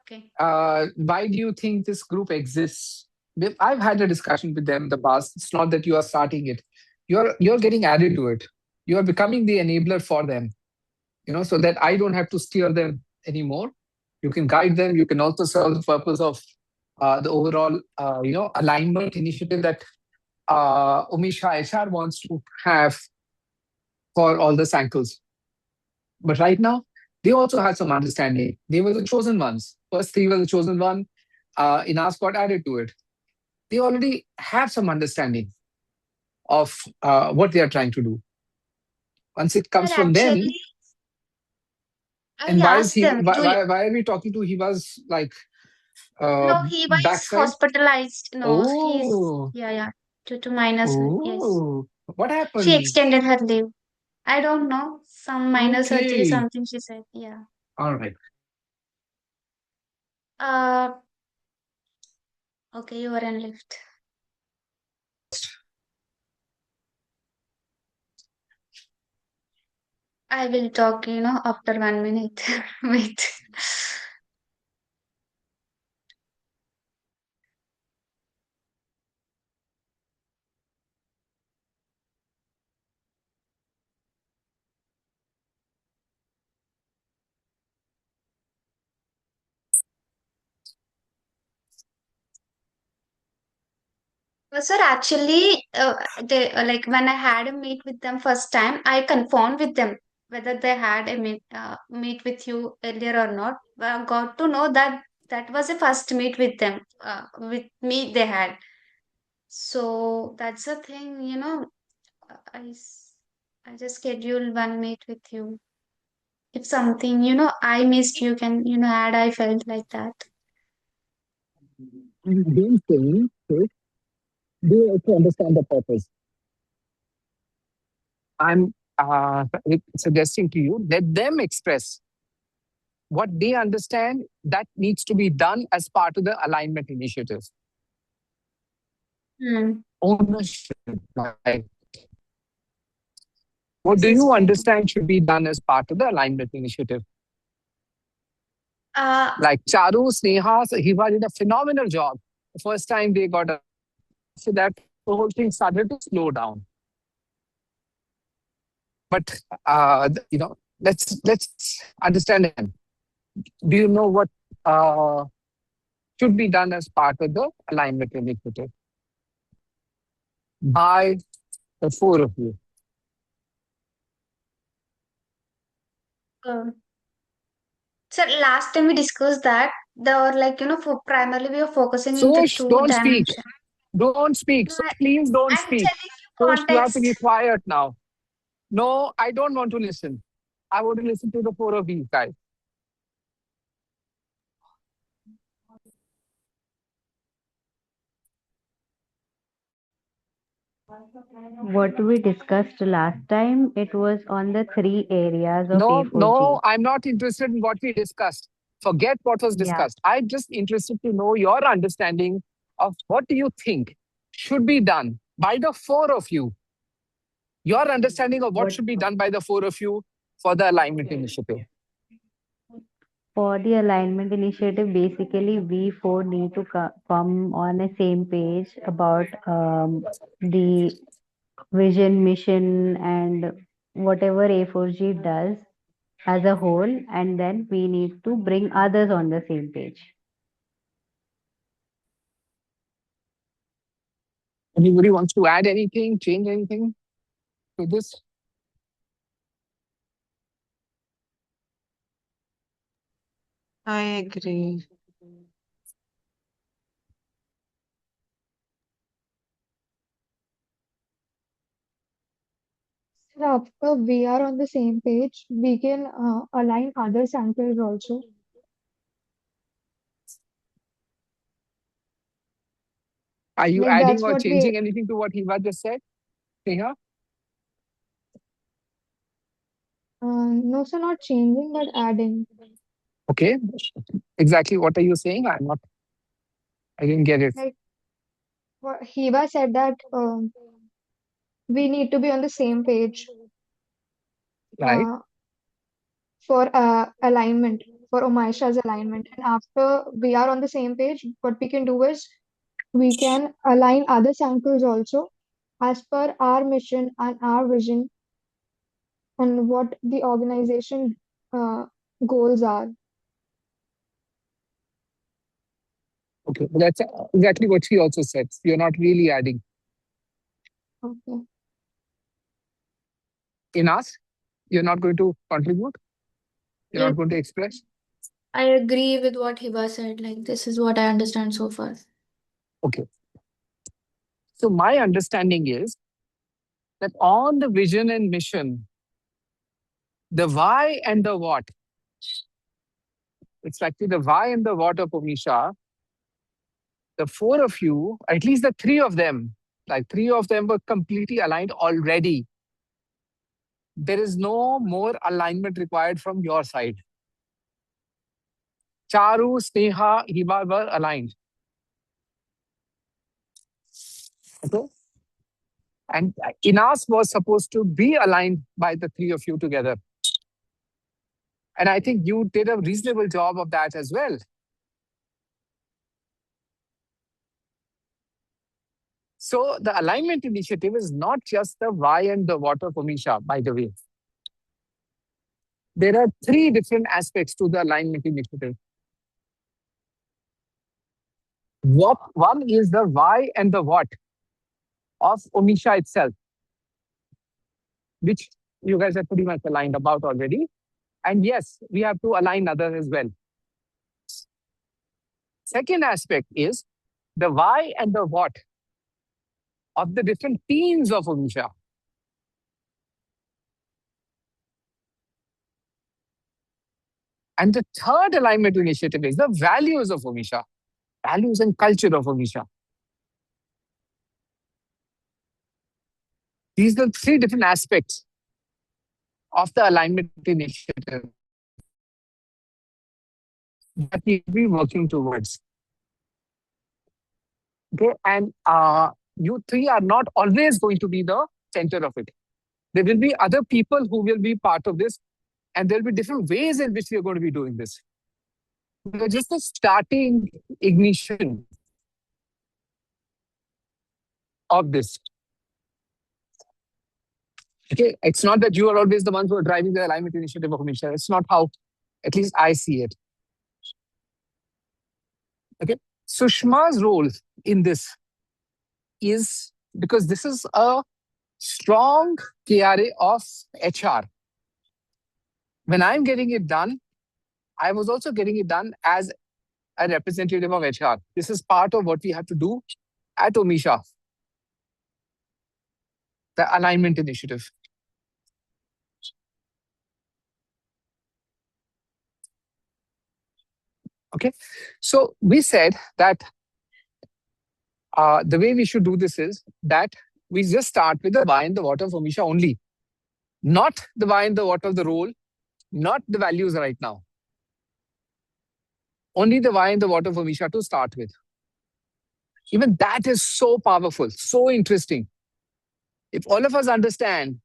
Okay. Why do you think this group exists? I've had a discussion with them in the past. It's not that you are starting it. You're getting added to it. You are becoming the enabler for them, so that I don't have to steer them anymore. You can guide them. You can also serve the purpose of the overall, alignment initiative that Omisha HR wants to have for all the Sankles. But right now, they also had some understanding. They were the chosen ones. First three were the chosen one. Inas got added to it. They already have some understanding of what they are trying to do. Once it Well, comes from them, actually, I and why is asked he? them, Why, do you, why are we talking to? He was like uh, no, he was backside. hospitalized. No, he's, Oh, yeah, yeah, due to minor surgery. Yes. oh, what She happened? extended her leave. I don't know. Some minor surgery, Okay, something she said. Yeah. all right. Uh, okay, you are in lift. I will talk, after 1 minute. Wait. Sir, actually, like when I had a meet with them first time, I confirmed with them whether they had a meet with you earlier or not. Got to know that that was a first meet with them, with me they had. So that's the thing, I just scheduled one meet with you. If something, I missed, you can, add. I felt like that. Don't think, okay, they also understand the purpose. I'm suggesting to you, let them express what they understand that needs to be done as part of the alignment initiative. Hmm. Ownership, like what This do is you great. understand should be done as part of the alignment initiative? Uh, Like Charu, Sneha, so Hiba did a phenomenal job. The first time they got a, so that the whole thing started to slow down. But let's understand them. Do you know what uh, should be done as part of the alignment initiative by the four of you? uh, so last time we discussed that they were like, for primarily we are focusing into Sosh, two don't speak. dimensions. Don't speak. No, So please don't I'm speak. telling you Sosh, you have to context. be quiet now. No, I don't want to listen. I want to listen to the four of these guys. What we discussed last time, it was on the three areas of No, no, A4G. I'm not interested in what we discussed. Forget what was Yeah. discussed. I'm just interested to know your understanding of what do you think should be done by the four of you. Your understanding of what What should be done by the four of you for the alignment initiative. for the alignment initiative, basically we four need to come on a same page about the vision, mission, and whatever A4G does as a whole, and then we need to bring others on the same page. Anybody wants to add anything, change anything to this? I agree. So after we are on the same page, we can align other samples also. Are you Like adding that's or what we, changing anything to what Hiva just said? Sneha? no, so not changing but adding. Okay. Exactly what are you saying? I didn't get it. Like what Hiba said that we need to be on the same page Right? uh, for alignment. for Omysha's alignment. And after we are on the same page, what we can do is we can align other samples also as per our mission and our vision and what the organization uh, goals are. Okay, but that's exactly what she also said. You're not really adding. Okay. In us, you're not going to contribute. You're Yes, not going to express. I agree with what Hiba said. Like, this is what I understand so far. Okay. So my understanding is that on the vision and mission, the why and the what, it's actually the why and the what of Omysha, the four of you, at least the three of them, like three of them were completely aligned already. There is no more alignment required from your side. Charu, Sneha, Hiba were aligned. Okay? And Inas was supposed to be aligned by the three of you together. And I think you did a reasonable job of that as well. So the alignment initiative is not just the why and the what of Omysha, by the way. There are three different aspects to the alignment initiative. One is the why and the what of Omysha itself, which you guys are pretty much aligned about already. And yes, we have to align others as well. Second aspect is the why and the what of the different teams of Omysha. And the third alignment initiative is the values of Omysha, values and culture of Omysha. These are three different aspects of the alignment initiative that we will be working towards. Okay, and you three are not always going to be the center of it. There will be other people who will be part of this, and there will be different ways in which we are going to be doing this. We're just the starting ignition of this. Okay, it's not that you are always the ones who are driving the alignment initiative of Omysha. It's not how, at least I see it. Okay, Sushma's role in this is because this is a strong KRA of HR. When I'm getting it done, I was also getting it done as a representative of HR. This is part of what we have to do at Omysha, the alignment initiative. Okay, so we said that the way we should do this is that we just start with the why and the what of Omysha only, not the why and the what of the role, not the values right now. Only the why and the what of Omysha to start with. Even that is so powerful, so interesting. If all of us understand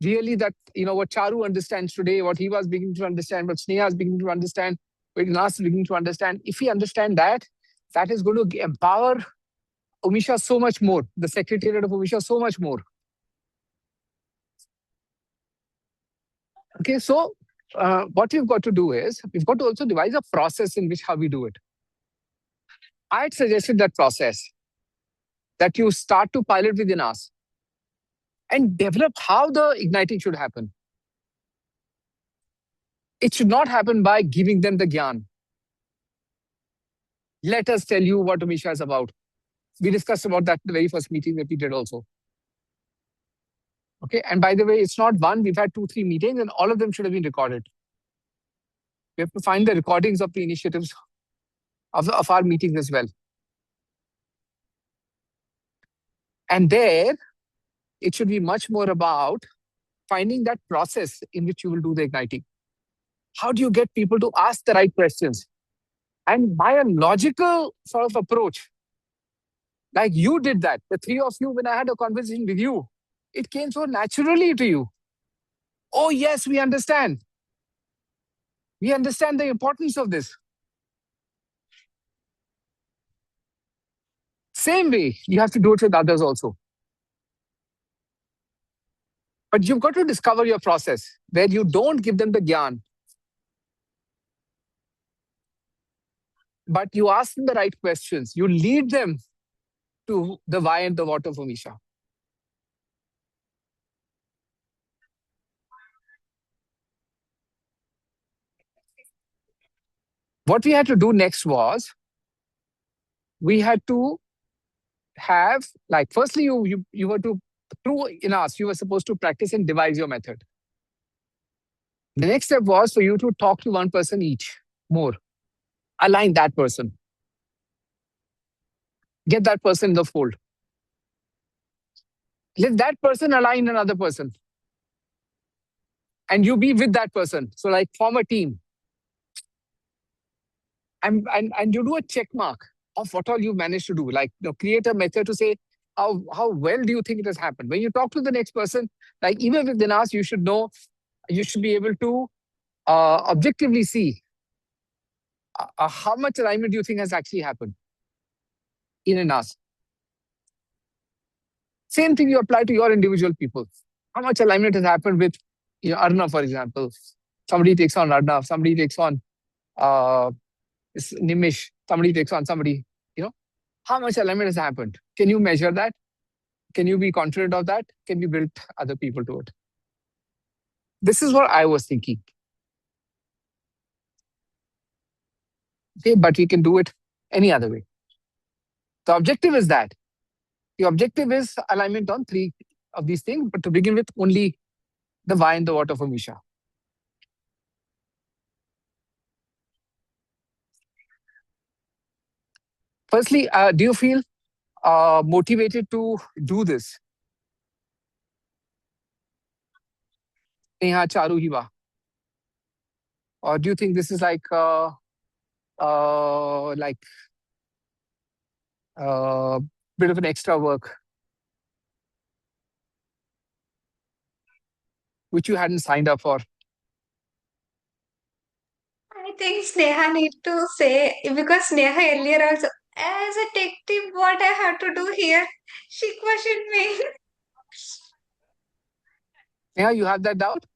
really that, what Charu understands today, what he was beginning to understand, what Sneha is beginning to understand, what Nas is beginning to understand, if we understand that, that is going to empower Omysha so much more, the secretariat of Omysha so much more. Okay, so what we've got to do is, we've got to also devise a process in which how we do it. I had suggested that process, that you start to pilot within us and develop how the igniting should happen. It should not happen by giving them the gyan. Let us tell you what Omysha is about. We discussed about that in the very first meeting that we did also. Okay, and by the way, it's not one, we've had 2-3 meetings and all of them should have been recorded. We have to find the recordings of the initiatives of our meetings as well. And there, it should be much more about finding that process in which you will do the igniting. How do you get people to ask the right questions? And by a logical sort of approach, like you did that, the three of you, when I had a conversation with you, it came so naturally to you. Oh, yes, we understand. We understand the importance of this. Same way, you have to do it with others also. But you've got to discover your process where you don't give them the gyan, but you ask them the right questions. You lead them to the why and the what of Omysha. What we had to do next was we had to have, like, firstly, you were to, through in us, you were supposed to practice and devise your method. The next step was for you to talk to one person each more, align that person, get that person in the fold. Let that person align another person, and you be with that person. So, like, form a team, and you do a check mark of what all you managed to do. Like, create a method to say how well do you think it has happened. When you talk to the next person, like even within us, you should know, you should be able to objectively see how much alignment do you think has actually happened in us. Same thing you apply to your individual people. How much alignment has happened with Arnav, for example. Somebody takes on Arnav, somebody takes on Nimish, somebody takes on somebody. How much alignment has happened? Can you measure that? Can you be confident of that? Can you build other people to it? This is what I was thinking. Okay, but we can do it any other way. The objective is that. The objective is alignment on 3 of these things, but to begin with, only the why and the what of Omysha. Firstly, do you feel motivated to do this? Neha, Charu, Hiva. Or do you think this is like bit of an extra work which you hadn't signed up for? I think Sneha need to say, because Sneha earlier also, as a tech team, what I have to do here? She questioned me. Neha, you have that doubt?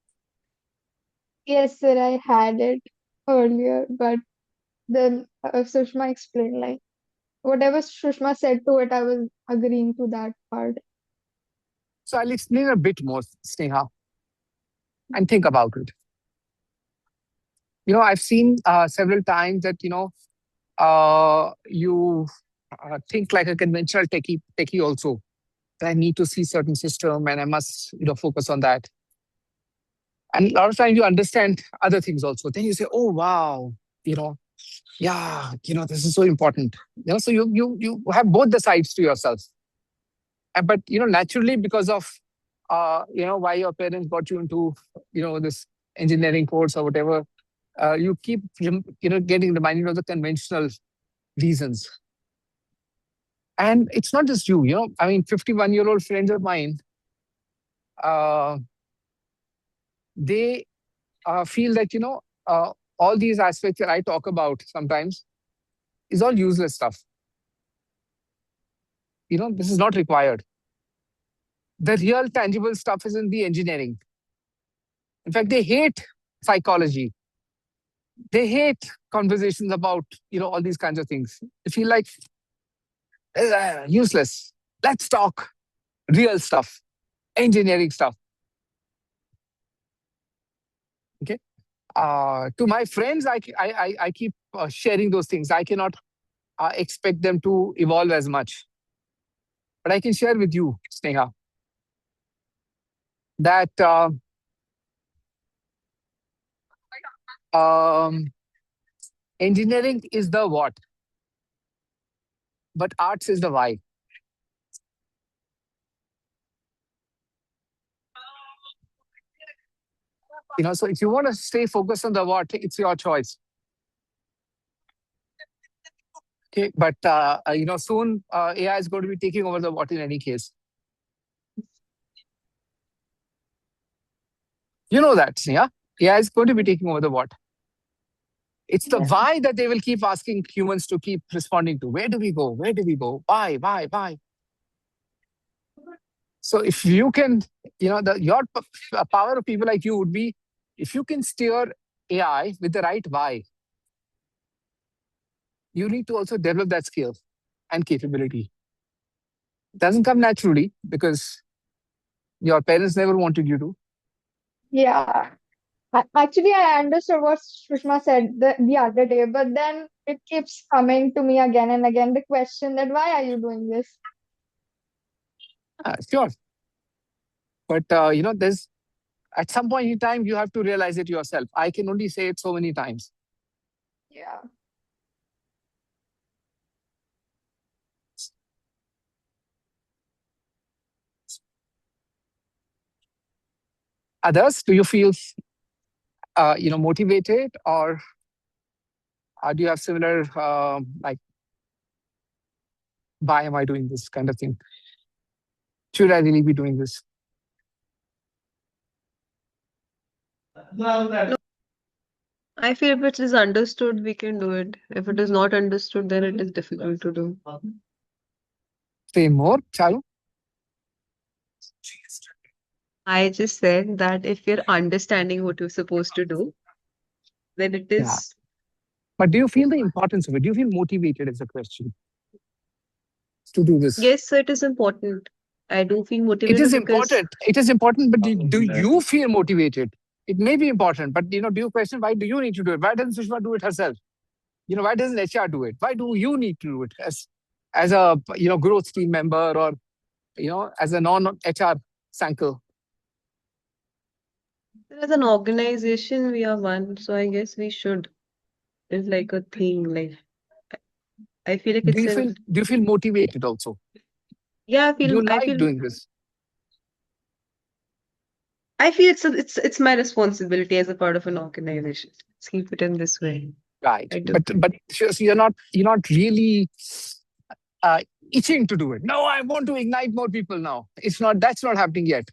Yes, sir, I had it earlier, but then Sushma explained, like, whatever Sushma said to it, I was agreeing to that part. So I'll explain a bit more, Sneha, and think about it. I've seen several times that, you think like a conventional techie also. I need to see certain system and I must, focus on that. And a lot of times you understand other things also. Then you say, oh, wow, yeah, this is so important. So you have both the sides to yourself. But, naturally, because of, why your parents got you into, this engineering course or whatever, you keep, getting reminded of the conventional reasons. And it's not just you, 51-year-old friends of mine, they feel that, all these aspects that I talk about sometimes is all useless stuff. This is not required. The real tangible stuff is in the engineering. In fact, they hate psychology. They hate conversations about, all these kinds of things. They feel like useless. Let's talk real stuff, engineering stuff. Okay. To my friends, I keep sharing those things. I cannot expect them to evolve as much. But I can share with you, Sneha, that engineering is the what, but arts is the why. So if you want to stay focused on the what, it's your choice. Okay, but soon AI is going to be taking over the what in any case. You know that, Sneha. AI is going to be taking over the what. It's the Yeah. why that they will keep asking humans to keep responding to. Where do we go? Where do we go? Why? Why? So if you can, your power of people like you would be if you can steer AI with the right why. You need to also develop that skill and capability. It doesn't come naturally because your parents never wanted you to. Yeah. Actually, I understood what Sushma said the other day, but then it keeps coming to me again and again the question that why are you doing this? Sure. But, there's at some point in time, you have to realize it yourself. I can only say it so many times. Yeah. Others, do you feel, motivated, or do you have similar, like, why am I doing this kind of thing? Should I really be doing this? No, I feel if it is understood, we can do it. If it is not understood, then it is difficult to do. Say more, Charu? I just said that if you're understanding what you're supposed to do, then it Yeah. is. But do you feel the importance of it? Do you feel motivated is the question to do this? Yes, so it is important. I do feel It motivated is because important. It is important, but do you feel motivated? It may be important, but do you question why do you need to do it? Why doesn't Sushma do it herself? Why doesn't HR do it? Why do you need to do it as a growth team member, or as a non-HR Sankel? as an organization, we are one. So I guess we should. It's like a thing. Like I feel like Do it's you a feel do you feel motivated also? yeah. Do you I like feel doing this? it's my responsibility as a part of an organization. Let's keep it in this way. Right. I do. But so you're not really uh, itching to do it. No, I want to ignite more people now. That's not happening yet.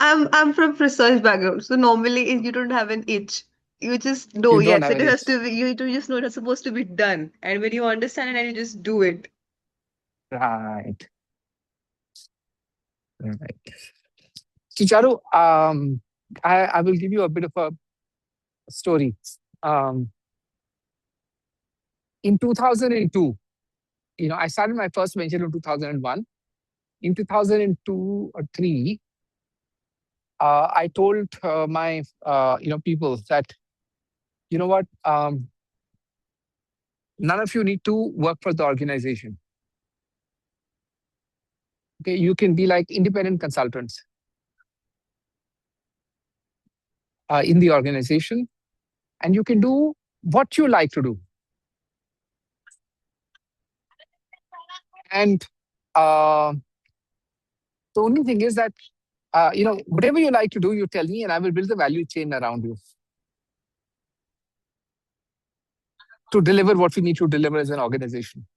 I'm from research background, so normally you don't have an itch. You just know, You don't yes, have it an has itch. to be, you just know it's supposed to be done. And when you understand it and you just do it. Right. Right. So Charu, I will give you a bit of a story. Um, in 2002, I started my first venture in 2001. In 2002 or 3, I told my people that, you know what, none of you need to work for the organization. Okay, you can be like independent consultants in the organization, and you can do what you like to do. And uh, the only thing is that, whatever you like to do, you tell me, and I will build the value chain around you to deliver what we need to deliver as an organization.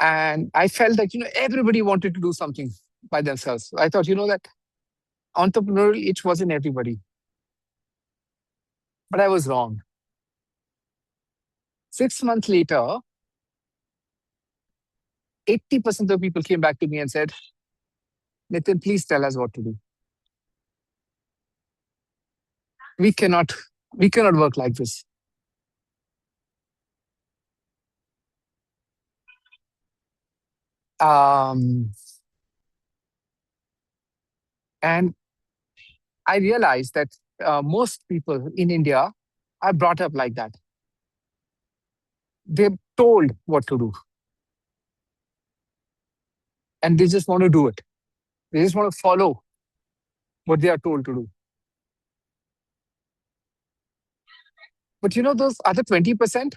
And I felt that, everybody wanted to do something by themselves. I thought, that entrepreneurial itch was in everybody. But I was wrong. 6 months later, 80% of people came back to me and said, Nitin, please tell us what to do. We cannot work like this. And I realized that most people in India are brought up like that. They're told what to do, and they just want to do it. They just want to follow what they are told to do. But those other 20%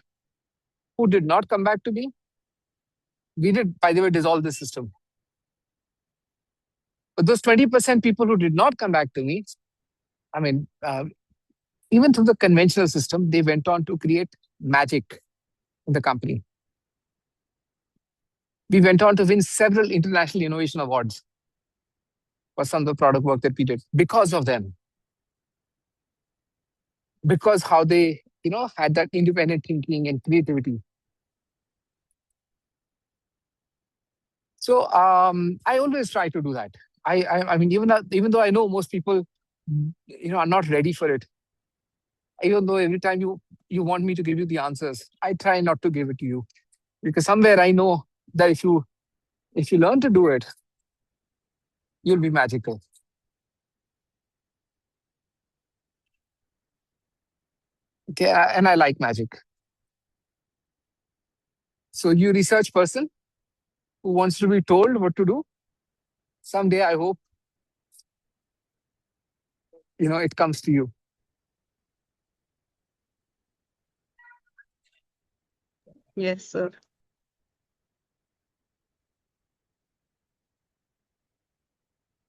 who did not come back to me, we did, by the way, dissolve the system. But those 20% people who did not come back to me, I mean, even through the conventional system, they went on to create magic in the company. We went on to win several international innovation awards. was some of the product work that we did because of them, because how they, had that independent thinking and creativity. So I always try to do that. I mean, even though I know most people, are not ready for it. Even though every time you want me to give you the answers, I try not to give it to you, because somewhere I know that if you learn to do it, you'll be magical. Okay, and I like magic. So you research person who wants to be told what to do, someday I hope it comes to you. Yes, sir.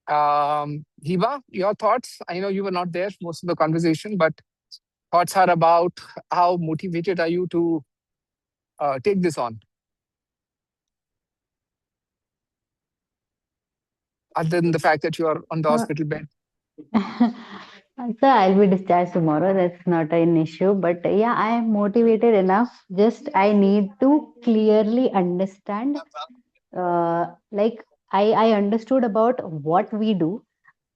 Hiba, your thoughts? I know you were not there most of the conversation, but thoughts are about how motivated are you to take this on, other than the fact that you are on the Uh, hospital bed. So I'll be discharged tomorrow. That's not an issue. But yeah, I am motivated enough. Just I need to clearly understand. Like I understood about what we do.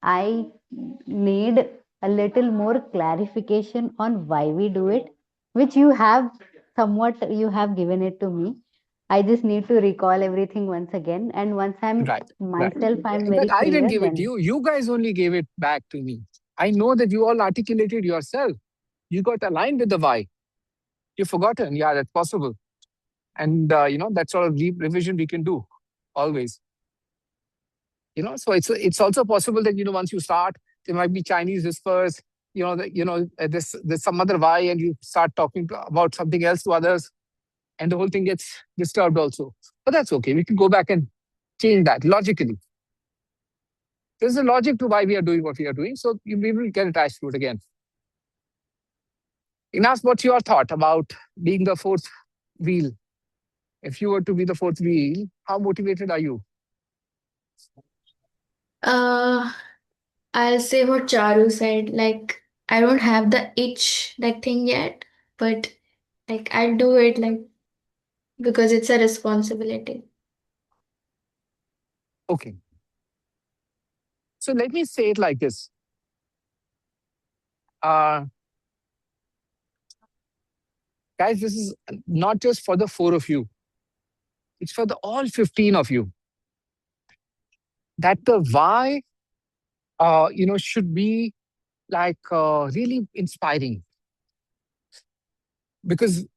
I need a little more clarification on why we do it, which you have somewhat you have given it to me. I just need to recall everything once again, and once I'm Right, right. myself, I'm But very I didn't clear. give it to Then you. You guys only gave it back to me. I know that you all articulated yourself. You got aligned with the why. You've forgotten. Yeah, that's possible. And, that sort of revision we can do always. So it's also possible that, once you start, there might be Chinese whispers, there's some other why, and you start talking about something else to others, and the whole thing gets disturbed also. But that's okay. We can go back and change that logically. There's a logic to why we are doing what we are doing. So we will get attached to it again. Inas, what's your thought about being the fourth wheel? If you were to be the fourth wheel, how motivated are you? Uh, I'll say what Charu said. Like, I don't have the itch, that thing yet, but like, I'll do it, like, because it's a responsibility. Okay. So let me say it like this. Uh, Guys, this is not just for the four of you, it's for the all 15 of you. That the why, should be like really inspiring. Because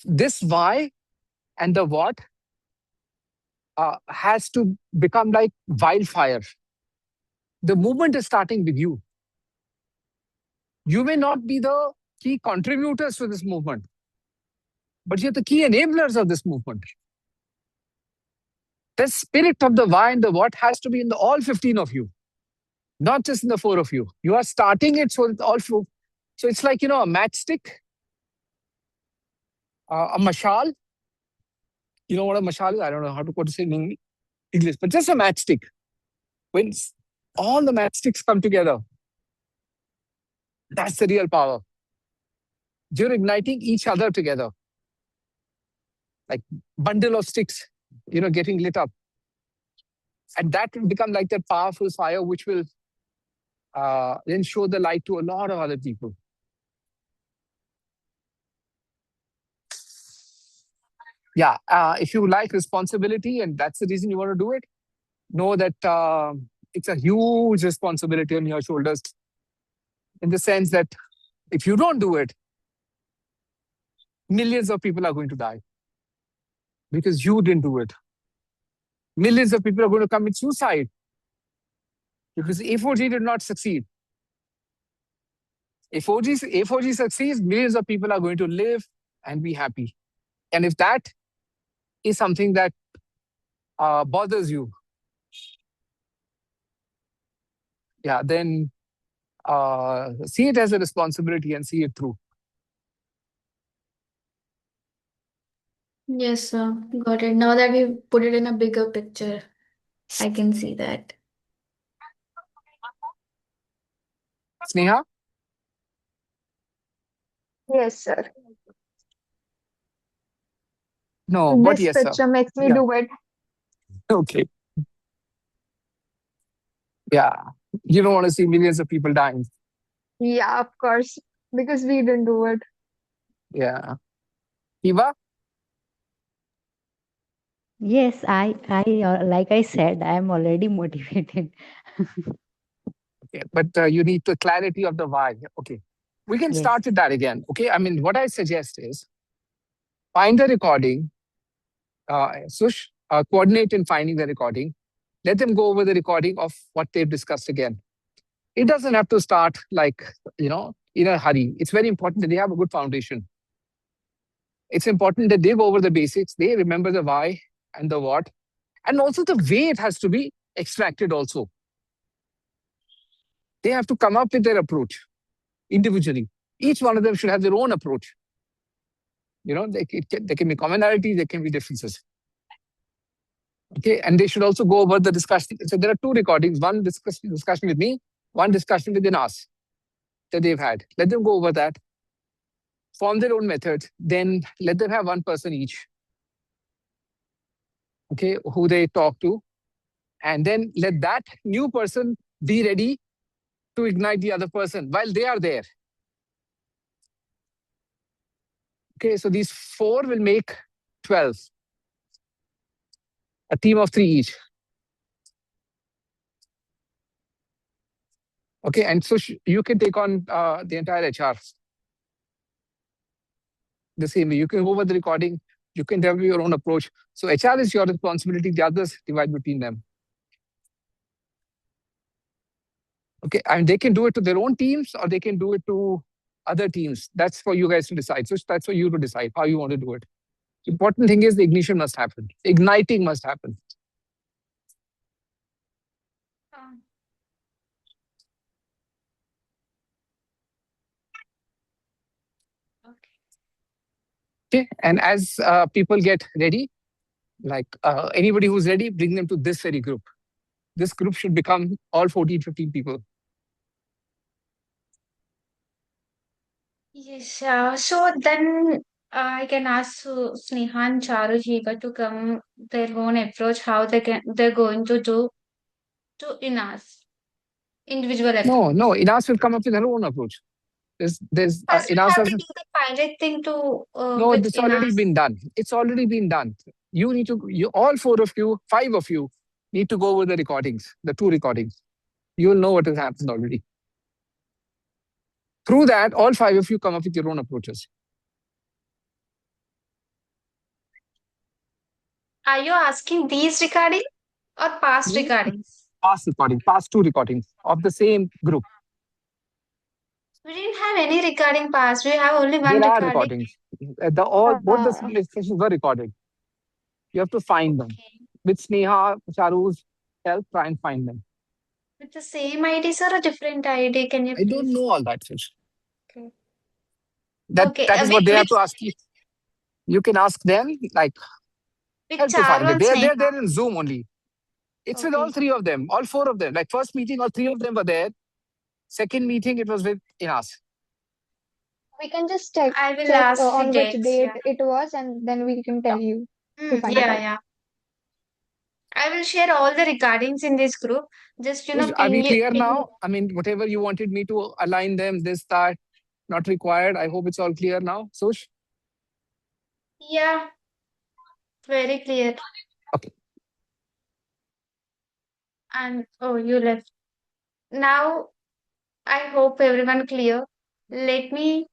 this why and the what has to become like wildfire. The movement is starting with you. You may not be the key contributors to this movement, but you're the key enablers of this movement. The spirit of the why and the what has to be in the all 15 of you, not just in the four of you. You are starting it so that all four. So it's like, a matchstick, a mashal. You know what a mashal is? I don't know how to put it in English, but just a matchstick. When all the matchsticks come together, that's the real power. You're igniting each other together, like bundle of sticks, getting lit up. And that will become like that powerful fire, which will then show the light to a lot of other people. Yeah, if you like responsibility and that's the reason you want to do it, know that it's a huge responsibility on your shoulders, in the sense that if you don't do it, millions of people are going to die because you didn't do it. Millions of people are going to commit suicide because A4G did not succeed. If A4G succeeds, millions of people are going to live and be happy. And if that is something that bothers you, yeah, then see it as a responsibility and see it through. Yes, sir. Got it. Now that we put it in a bigger picture, I can see that. Sneha? Yes, sir. No, what? This Yes, sir. picture makes me Yeah. do it. Okay. Yeah. You don't want to see millions of people dying. Yeah, of course, because we didn't do it. Yeah. Eva? Yes, like I said, I am already motivated. Okay. But you need the clarity of the why. Okay. We can Yes. start with that again. Okay. I mean, what I suggest is find the recording, Sush, coordinate in finding the recording. Let them go over the recording of what they've discussed again. It doesn't have to start like, in a hurry. It's very important that they have a good foundation. It's important that they go over the basics, they remember the why and the what, and also the way it has to be extracted also. They have to come up with their approach individually. Each one of them should have their own approach. There can be commonalities, there can be differences. Okay, and they should also go over the discussion. So there are two recordings: one discussion with me, one discussion within us that they've had. Let them go over that, form their own methods. Then let them have one person each. Okay, who they talk to, and then let that new person be ready to ignite the other person while they are there. Okay, so these four will make 12, a team of three each. Okay, and so you can take on the entire HR the same way. You can go over the recording, you can develop your own approach. So HR is your responsibility, the others divide between them. Okay, and they can do it to their own teams or they can do it to other teams. That's for you guys to decide. So that's for you to decide how you want to do it. The important thing is the ignition must happen. Igniting must happen. Um, okay. Okay, and as people get ready, like anybody who's ready, bring them to this very group. This group should become all 14, 15 people. Yes, so then I can ask Sneha and Charujika to come their own approach, how they're going to do to Inas individual No, approach. no, Inas will come up with her own approach. First, we Inas have to doesn't. do the pilot thing to No, with it's already Inas. been done. It's already been done. You need to, all four of you, five of you, need to go over the recordings, the two recordings. You will know what has happened already. Through that, all five of you come up with your own approaches. Are you asking these recording or past Hmm? recordings? Past two recordings of the same group. We didn't have any recording past. We have only one There are recording. recordings. Both the Uh, sessions were recorded. You have to find them. Okay. With Sneha, Charu's help, try and find them. With the same IDs or a different ID? Can you I don't please? know all that, Fish. Okay. That Okay. that is what they have to Which ask you. You can ask them, like, with help to Charu find it. and They're Sneha. there in Zoom only. It's with all Okay. three of them, all four of them. Like first meeting, all three of them were there. Second meeting, it was with Inas. we can just check I will check ask the on which dates. date Yeah. it was, and then we can tell you to find it Yeah, out. yeah. I will share all the recordings in this group. Just So are we ping it, clear ping. now? I mean, whatever you wanted me to align them, this, that, not required. I hope it's all clear now. Sush? Yeah, very clear. Okay. And oh, you left. Now I hope everyone clear. Let me